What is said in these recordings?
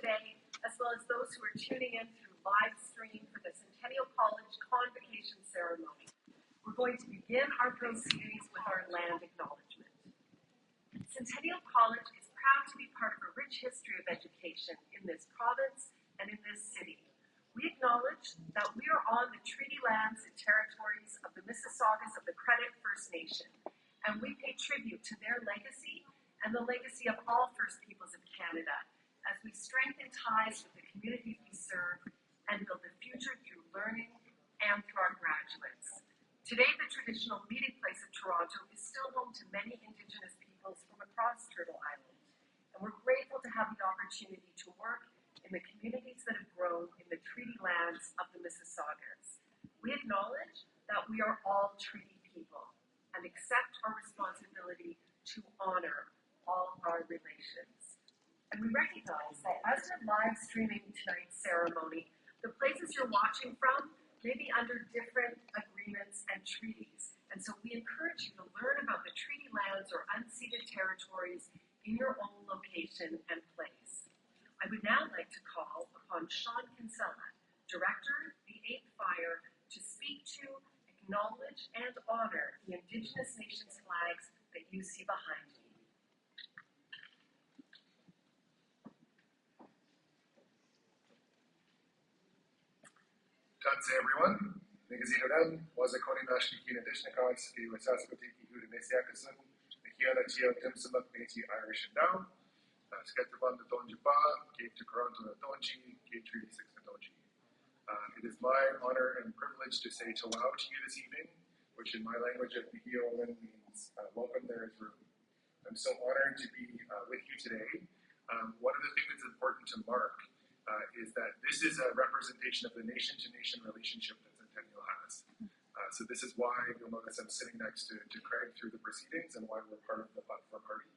today, as well as those who are tuning in through live stream for the Centennial College Convocation Ceremony. We're going to begin our proceedings with our land acknowledgement. Centennial College is proud to be part of a rich history of education in this province and in this city. We acknowledge that we are on the treaty lands and territories of the Mississaugas of the Credit First Nation, and we pay tribute to their legacy and the legacy of all First Peoples of Canada as we strengthen ties with the communities we serve and build the future through learning and through our graduates. Today, the traditional meeting place of Toronto is still home to many Indigenous peoples from across Turtle Island, and we're grateful to have the opportunity to work in the communities that have grown in the treaty lands of the Mississaugas. We acknowledge that we are all treaty people and accept our responsibility to honor all our relations. And we recognize that as we're live streaming tonight's ceremony, the places you're watching from may be under different agreements and treaties. And so we encourage you to learn about the treaty lands or unceded territories in your own location and place. I would now like to call upon Sean Kinsella, Director, the 8th Fire, to speak to, acknowledge, and honor the Indigenous Nations flags that you see behind me. Tanse everyone, Nigazino Wazakoni Nashiki Nadishnikas, the Wasaskotiki Hudinesiakasun, the Hiana Tio Dimsamak Nati Irish and Down, Sketaban the Donjiba, gave to Toronto the Donji, gave Treaty 6 the Donji. It is my honor and privilege to say Tawau to you this evening, which in my language of Bihiolin means welcome, there is room. I'm so honored to be with you today. One of the things that's important to mark is that this is a representation of the nation-to-nation relationship that Centennial has. So this is why you'll notice I'm sitting next to Craig through the proceedings and why we're part of the platform party.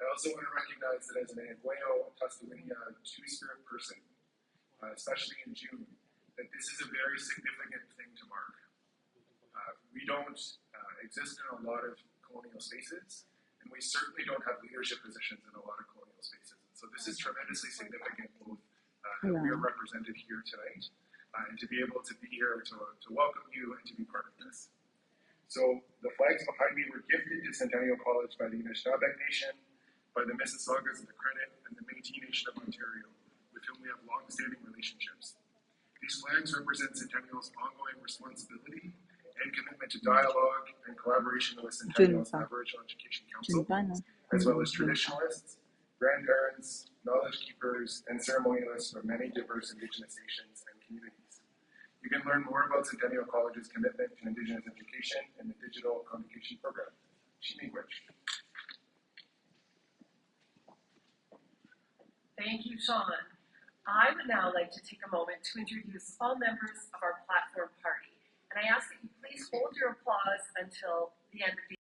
I also want to recognize that as an Aguayo, Tastawinia, two-spirit person, especially in June, that this is a very significant thing to mark. We don't exist in a lot of colonial spaces, and we certainly don't have leadership positions in a lot of colonial spaces. So this is tremendously significant, both that we are represented here tonight, and to be able to be here to welcome you and to be part of this. So the flags behind me were gifted to Centennial College by the Anishinaabe Nation, by the Mississaugas of the Credit, and the Métis Nation of Ontario, with whom we have long-standing relationships. These flags represent Centennial's ongoing responsibility and commitment to dialogue and collaboration with Centennial's Aboriginal Education Council, as well as traditionalists, grandparents, knowledge keepers, and ceremonialists from many diverse Indigenous nations and communities. You can learn more about Centennial College's commitment to Indigenous education in the digital convocation program. Language. Thank you, Sean. I would now like to take a moment to introduce all members of our platform party. And I ask that you please hold your applause until the end of the